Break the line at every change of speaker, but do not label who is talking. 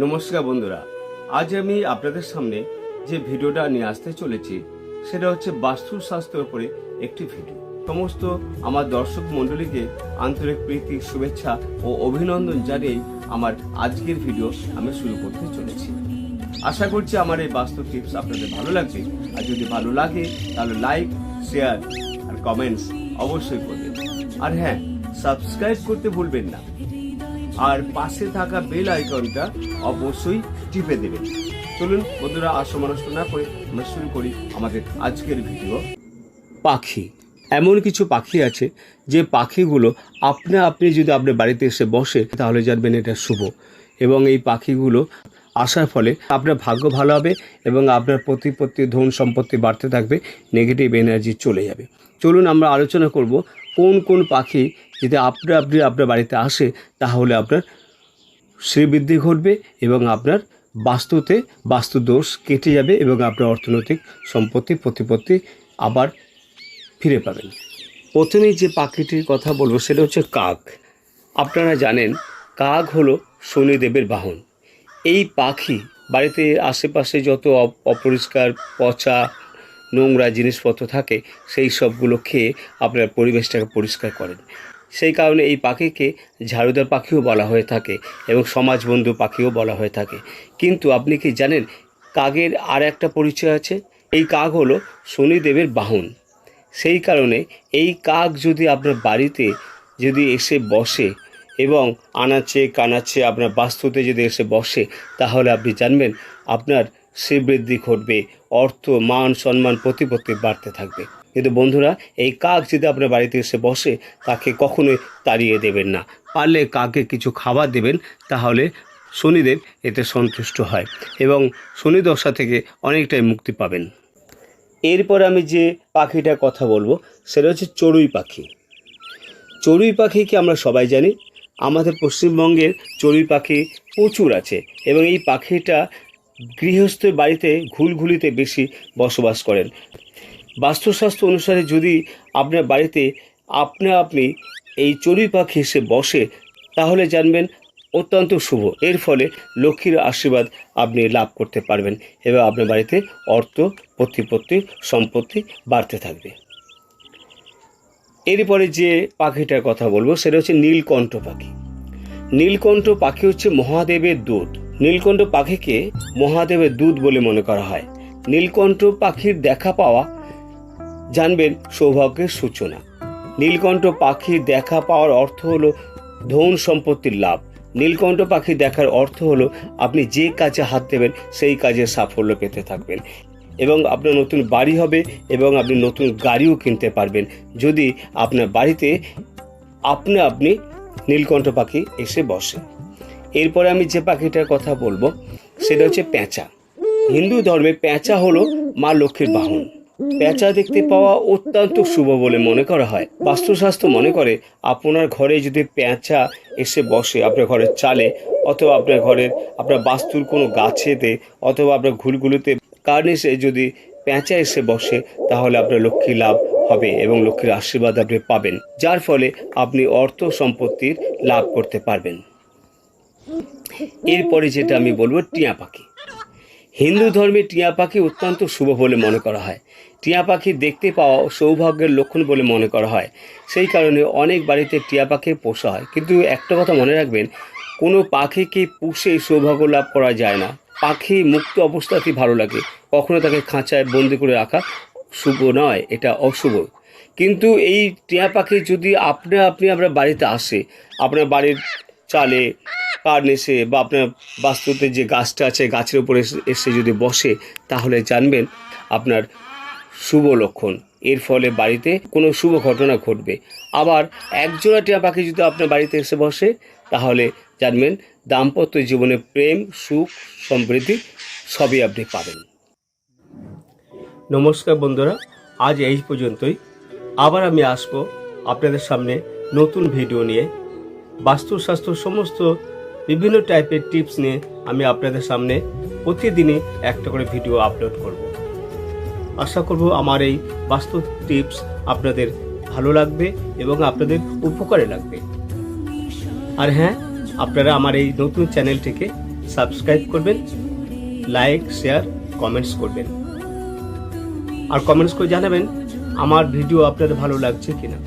নমস্কার বন্ধুরা, আজ আমি আপনাদের সামনে যে ভিডিওটা নিয়ে আসতে চলেছি সেটা হচ্ছে বাস্তুশাস্ত্রের উপরে একটি ভিডিও। সমস্ত আমার দর্শক মণ্ডলীকে আন্তরিক প্রীতি, শুভেচ্ছা ও অভিনন্দন জানিয়ে আমার আজকের ভিডিও আমি শুরু করতে চলেছি। আশা করছি আমার এই বাস্তু টিপস আপনাদের ভালো লাগবে, আর যদি ভালো লাগে তাহলে লাইক, শেয়ার আর কমেন্টস অবশ্যই করবেন। আর হ্যাঁ, সাবস্ক্রাইব করতে ভুলবেন না, আর পাশে থাকা বেল আইকনটা অবশ্যই টিপে দেবেন। চলুন বন্ধুরা, আর সময় নষ্ট না করে আমরা শুরু করি আমাদের আজকের ভিডিও। পাখি, এমন কিছু পাখি আছে যে পাখিগুলো আপনি যদি আপনার বাড়িতে এসে বসে তাহলে জানবেন এটা শুভ, এবং এই পাখিগুলো আসার ফলে আপনার ভাগ্য ভালো হবে এবং আপনার প্রতিপত্তি, ধন সম্পত্তি বাড়তে থাকবে, নেগেটিভ এনার্জি চলে যাবে। চলুন আমরা আলোচনা করব কোন কোন পাখি যদি আপনার বাড়িতে আসে তাহলে আপনার শ্রীবৃদ্ধি ঘটবে এবং আপনার বাস্তু দোষ কেটে যাবে এবং আপনার অর্থনৈতিক সম্পত্তি, প্রতিপত্তি আবার ফিরে পাবেন। প্রথমেই যে পাখিটির কথা বলবো সেটা হচ্ছে কাক। আপনারা জানেন কাক হলো শনিদেবের বাহন। এই পাখি বাড়িতে আশেপাশে যত অপরিষ্কার, পচা, নোংরা জিনিসপত্র থাকে সেই সবগুলো খেয়ে আপনার পরিবেশটাকে পরিষ্কার করেন। সেই কারণে এই পাখিকে ঝাড়ুদার পাখিও বলা হয়ে থাকে এবং সমাজবন্ধু পাখিও বলা হয়ে থাকে। কিন্তু আপনি কি জানেন কাকের আর একটা পরিচয় আছে? এই কাক হলো শনিদেবের বাহন। সেই কারণে এই কাক যদি আপনার বাড়িতে যদি এসে বসে এবং আনাচে কানাচে আপনার বাস্তুতে যদি এসে বসে তাহলে আপনি জানবেন আপনার শ্রীবৃদ্ধি ঘটবে, অর্থ, মান, সম্মান, প্রতিপত্তি বাড়তে থাকবে। কিন্তু বন্ধুরা, এই কাক যদি আপনার বাড়িতে এসে বসে তাকে কখনোই তাড়িয়ে দেবেন না, পারলে কাকে কিছু খাবার দেবেন, তাহলে শনিদেব এতে সন্তুষ্ট হয় এবং শনি দশা থেকে অনেকটাই মুক্তি পাবেন। এরপর আমি যে পাখিটার কথা বলবো সেটা হচ্ছে চড়ুই পাখি। চড়ুই পাখিকে আমরা সবাই জানি, আমাদের পশ্চিমবঙ্গের চড়ুই পাখি প্রচুর আছে এবং এই পাখিটা গৃহস্থের বাড়িতে ঘুলঘুলিতে বেশি বসবাস করেন। বাস্তুশাস্ত্র অনুসারে যদি আপনার বাড়িতে আপনি এই চড়ুই পাখি এসে বসে তাহলে জানবেন অত্যন্ত শুভ। এর ফলে লক্ষ্মীর আশীর্বাদ আপনি লাভ করতে পারবেন এবং আপনার বাড়িতে অর্থ, প্রতিপত্তি, সম্পত্তি বাড়তে থাকবে। এরপরে যে পাখিটার কথা বলবো সেটা হচ্ছে নীলকণ্ঠ পাখি। নীলকণ্ঠ পাখি হচ্ছে মহাদেবের দূত। নীলকণ্ঠ পাখিকে মহাদেবের দূত বলে মনে করা হয়। নীলকণ্ঠ পাখির দেখা পাওয়া জানবেন সৌভাগ্যের সূচনা। নীলকণ্ঠ পাখির দেখা পাওয়ার অর্থ হলো ধন সম্পত্তির লাভ। নীলকণ্ঠ পাখি দেখার অর্থ হলো আপনি যে কাজে হাত দেবেন সেই কাজে সাফল্য পেতে থাকবেন এবং আপনার নতুন বাড়ি হবে এবং আপনি নতুন গাড়িও কিনতে পারবেন যদি আপনার বাড়িতে আপনি নীলকণ্ঠ পাখি এসে বসে। এরপরে আমি যে পাখিটার কথা বলবো সেটা হচ্ছে পেঁচা। হিন্দু ধর্মে পেঁচা হলো মা লক্ষ্মীর বাহন। পেঁচা দেখতে পাওয়া অত্যন্ত শুভ বলে মনে করা হয়। বাস্তুশাস্ত্র মনে করে আপনার ঘরে যদি পেঁচা এসে বসে, আপনার ঘরের চালে অথবা আপনার বাস্তুর কোনো গাছেতে অথবা আপনার ঘুলগুলোতে কার্নিশে যদি পেঁচা এসে বসে তাহলে আপনার লক্ষ্মী লাভ হবে এবং লক্ষ্মীর আশীর্বাদ আপনি পাবেন, যার ফলে আপনি অর্থ সম্পত্তির লাভ করতে পারবেন। এরপরে যেটা আমি বলবো টিয়া পাখি। হিন্দু ধর্মে টিয়া পাখি অত্যন্ত শুভ বলে মনে করা হয়। টিয়া পাখি দেখতে পাওয়া সৌভাগ্যের লক্ষণ বলে মনে করা হয়। সেই কারণে অনেক বাড়িতে টিয়া পাখি পোষা হয়। কিন্তু একটা কথা মনে রাখবেন, কোনো পাখিকে পুষে সৌভাগ্য লাভ করা যায় না। পাখি মুক্ত অবস্থাতেই ভালো লাগে, কখনো তাকে খাঁচায় বন্দি করে রাখা শুভ নয়, এটা অশুভ। কিন্তু এই টিয়া পাখি যদি আপনার বাড়িতে আসে, আপনার বাড়ির চালে, কার্নিশে বা আপনার বাস্তুতে যে গাছটা আছে গাছের উপরে এসে যদি বসে তাহলে জানবেন আপনার শুভ লক্ষণ। এর ফলে বাড়িতে কোনো শুভ ঘটনা ঘটবে। আবার একজোড়া টিয়া পাখি যদি আপনার বাড়িতে এসে বসে তাহলে জানবেন দাম্পত্য জীবনে প্রেম, সুখ, সমৃদ্ধি সবই আপনি পাবেন। নমস্কার বন্ধুরা, আজ এই পর্যন্তই। আবার আমি আসবো আপনাদের সামনে নতুন ভিডিও নিয়ে। বাস্তুশাস্ত্র সমস্ত বিভিন্ন টাইপের টিপস নিয়ে আমি আপনাদের সামনে প্রতিদিনই একটা করে ভিডিও আপলোড করব। আশা করব আমার এই বাস্তু টিপস আপনাদের ভালো লাগবে এবং আপনাদের উপকারে লাগবে। আর হ্যাঁ, আপনারা আমার এই নতুন চ্যানেলটিকে সাবস্ক্রাইব করবেন, লাইক, শেয়ার, কমেন্টস করবেন। আর কমেন্টস করে জানাবেন আমার ভিডিও আপনাদের ভালো লাগছে কিনা।